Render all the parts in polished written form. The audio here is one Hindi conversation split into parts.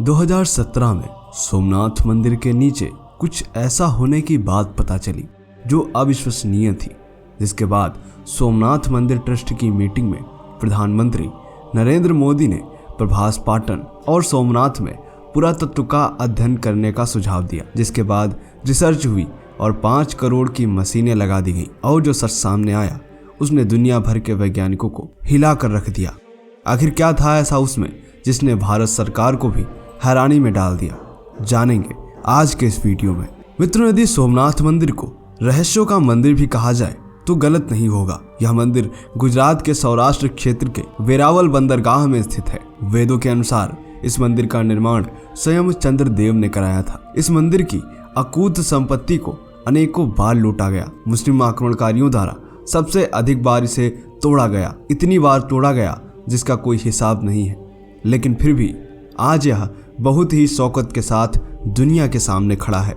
2017 में सोमनाथ मंदिर के नीचे कुछ ऐसा होने की बात पता चली जो अविश्वसनीय थी, जिसके बाद सोमनाथ मंदिर ट्रस्ट की मीटिंग में प्रधानमंत्री नरेंद्र मोदी ने प्रभास पाटन और सोमनाथ में पुरातत्व का अध्ययन करने का सुझाव दिया, जिसके बाद रिसर्च हुई और 5 करोड़ की मशीनें लगा दी गई और जो सच सामने आया उसने दुनिया भर के वैज्ञानिकों को हिला कर रख दिया। आखिर क्या था ऐसा उसमें जिसने भारत सरकार को भी हैरानी में डाल दिया, जानेंगे आज के इस वीडियो में। मित्रों, यदि सोमनाथ मंदिर को रहस्यों का मंदिर भी कहा जाए तो गलत नहीं होगा। यह मंदिर गुजरात के सौराष्ट्र क्षेत्र के वेरावल बंदरगाह में स्थित है। वेदों के अनुसार इस मंदिर का निर्माण स्वयं चंद्रदेव ने कराया था। इस मंदिर की अकूत संपत्ति को अनेकों बार लूटा गया। मुस्लिम आक्रमणकारियों द्वारा सबसे अधिक बार इसे तोड़ा गया, इतनी बार तोड़ा गया जिसका कोई हिसाब नहीं है। लेकिन फिर भी आज यह बहुत ही शौकत के साथ दुनिया के सामने खड़ा है।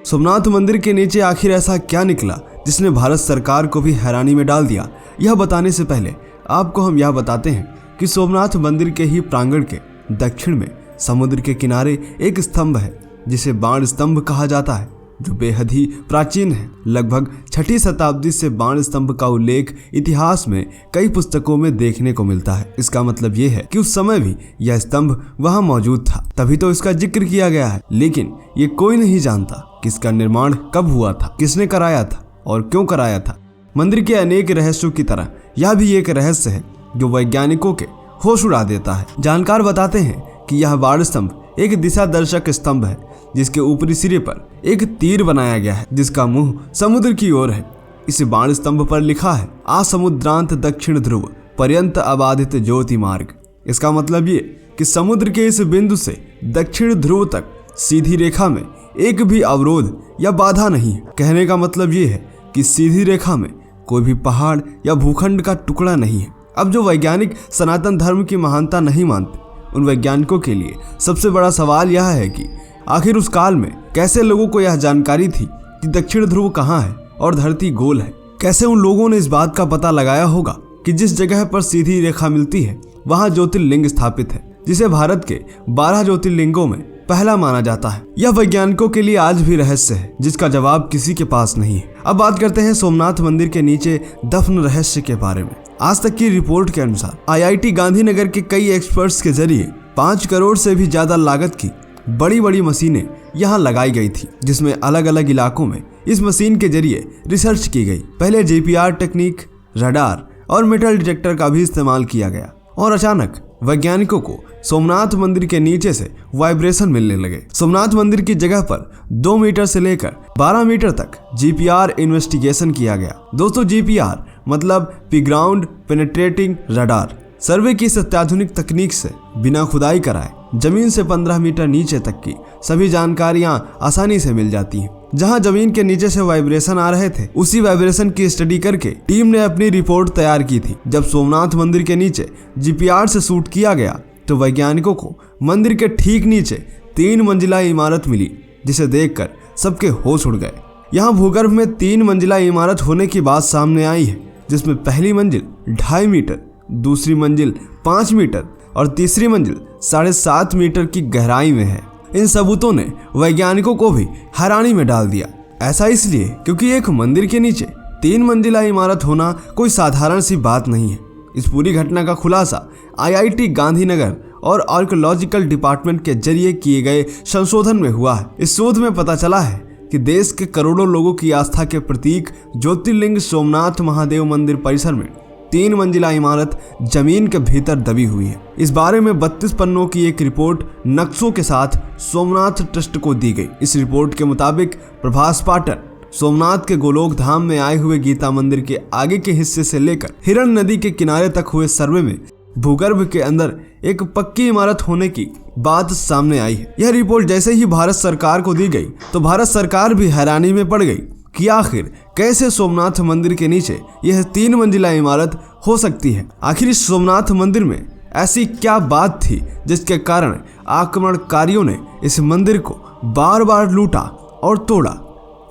सोमनाथ मंदिर के नीचे आखिर ऐसा क्या निकला जिसने भारत सरकार को भी हैरानी में डाल दिया? यह बताने से पहले आपको हम यह बताते हैं कि सोमनाथ मंदिर के ही प्रांगण के दक्षिण में समुद्र के किनारे एक स्तंभ है जिसे बाण स्तंभ कहा जाता है, जो बेहद ही प्राचीन है। लगभग 6ठी शताब्दी से बाण स्तंभ का उल्लेख इतिहास में कई पुस्तकों में देखने को मिलता है। इसका मतलब ये है कि उस समय भी यह स्तंभ वहां मौजूद था, तभी तो इसका जिक्र किया गया है। लेकिन ये कोई नहीं जानता कि इसका निर्माण कब हुआ था, किसने कराया था और क्यों कराया था। मंदिर के अनेक रहस्यों की तरह यह भी एक रहस्य है जो वैज्ञानिकों के होश उड़ा देता है। जानकार बताते हैं कि यह बाण स्तंभ एक दिशा दर्शक स्तंभ है जिसके ऊपरी सिरे पर एक तीर बनाया गया है जिसका मुंह समुद्र की ओर है। इस बाण स्तंभ पर लिखा है आसमुद्रांत दक्षिण ध्रुव पर्यंत अबाधित ज्योति मार्ग। इसका मतलब ये कि समुद्र के इस बिंदु से दक्षिण ध्रुव तक सीधी रेखा में एक भी अवरोध या बाधा नहीं है। कहने का मतलब ये है कि सीधी रेखा में कोई भी पहाड़ या भूखंड का टुकड़ा नहीं है। अब जो वैज्ञानिक सनातन धर्म की महानता नहीं मानते, उन वैज्ञानिकों के लिए सबसे बड़ा सवाल यह है कि आखिर उस काल में कैसे लोगों को यह जानकारी थी कि दक्षिण ध्रुव कहाँ है और धरती गोल है। कैसे उन लोगों ने इस बात का पता लगाया होगा कि जिस जगह पर सीधी रेखा मिलती है वहाँ ज्योतिर्लिंग स्थापित है, जिसे भारत के 12 ज्योतिर्लिंगों में पहला माना जाता है। यह वैज्ञानिकों के लिए आज भी रहस्य है जिसका जवाब किसी के पास नहीं है। अब बात करते हैं सोमनाथ मंदिर के नीचे दफन रहस्य के बारे में। आज तक की रिपोर्ट के अनुसार IIT गांधीनगर के कई एक्सपर्ट्स के जरिए 5 करोड़ से भी ज्यादा लागत की बड़ी बड़ी मशीनें यहाँ लगाई गई थी, जिसमें अलग अलग इलाकों में इस मशीन के जरिए रिसर्च की गई। पहले GPR टेक्निक, रडार और मेटल डिटेक्टर का भी इस्तेमाल किया गया और अचानक वैज्ञानिकों को सोमनाथ मंदिर के नीचे से वाइब्रेशन मिलने लगे। सोमनाथ मंदिर की जगह पर 2 मीटर से लेकर 12 मीटर तक GPR इन्वेस्टिगेशन किया गया। दोस्तों, GPR मतलब ग्राउंड पेनिट्रेटिंग रडार। सर्वे की इस अत्याधुनिक तकनीक से बिना खुदाई कराए जमीन से 15 मीटर नीचे तक की सभी जानकारियां आसानी से मिल जाती हैं। जहां जमीन के नीचे से वाइब्रेशन आ रहे थे, उसी वाइब्रेशन की स्टडी करके टीम ने अपनी रिपोर्ट तैयार की थी। जब सोमनाथ मंदिर के नीचे GPR से शूट किया गया तो वैज्ञानिकों को मंदिर के ठीक नीचे 3 मंजिला इमारत मिली, जिसे देखकर सबके होश उड़ गए। यहाँ भूगर्भ में 3 मंजिला इमारत होने की बात सामने आई है, जिसमें पहली मंजिल 2.5 मीटर, दूसरी मंजिल 5 मीटर और तीसरी मंजिल 7.5 मीटर की गहराई में है। इन सबूतों ने वैज्ञानिकों को भी हैरानी में डाल दिया। ऐसा इसलिए क्योंकि एक मंदिर के नीचे 3 मंजिला इमारत होना कोई साधारण सी बात नहीं है। इस पूरी घटना का खुलासा IIT गांधीनगर और आर्कियोलॉजिकल डिपार्टमेंट के जरिए किए गए संशोधन में हुआ है। इस शोध में पता चला है कि देश के करोड़ों लोगों की आस्था के प्रतीक ज्योतिर्लिंग सोमनाथ महादेव मंदिर परिसर में 3 मंजिला इमारत जमीन के भीतर दबी हुई है। इस बारे में 32 पन्नों की एक रिपोर्ट नक्शों के साथ सोमनाथ ट्रस्ट को दी गई। इस रिपोर्ट के मुताबिक प्रभास पाटन सोमनाथ के गोलोक धाम में आए हुए गीता मंदिर के आगे के हिस्से से लेकर हिरण नदी के किनारे तक हुए सर्वे में भूगर्भ के अंदर एक पक्की इमारत होने की बात सामने आई है। यह रिपोर्ट जैसे ही भारत सरकार को दी गई तो भारत सरकार भी हैरानी में पड़ गई कि आखिर कैसे सोमनाथ मंदिर के नीचे यह 3 मंजिला इमारत हो सकती है। आखिर इस सोमनाथ मंदिर में ऐसी क्या बात थी जिसके कारण आक्रमणकारियों ने इस मंदिर को बार बार लूटा और तोड़ा।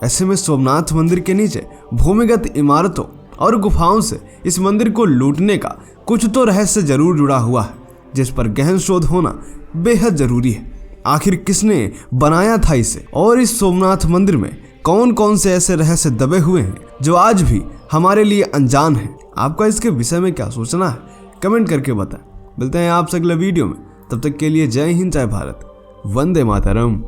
ऐसे में सोमनाथ मंदिर के नीचे भूमिगत इमारतों और गुफाओं से इस मंदिर को लूटने का कुछ तो रहस्य जरूर जुड़ा हुआ है, जिस पर गहन शोध होना बेहद जरूरी है। आखिर किसने बनाया था इसे, और इस सोमनाथ मंदिर में कौन कौन से ऐसे रहस्य दबे हुए हैं जो आज भी हमारे लिए अनजान हैं। आपका इसके विषय में क्या सोचना है, कमेंट करके बताएं। मिलते हैं आपसे अगले वीडियो में, तब तक के लिए जय हिंद, जय भारत, वंदे मातरम।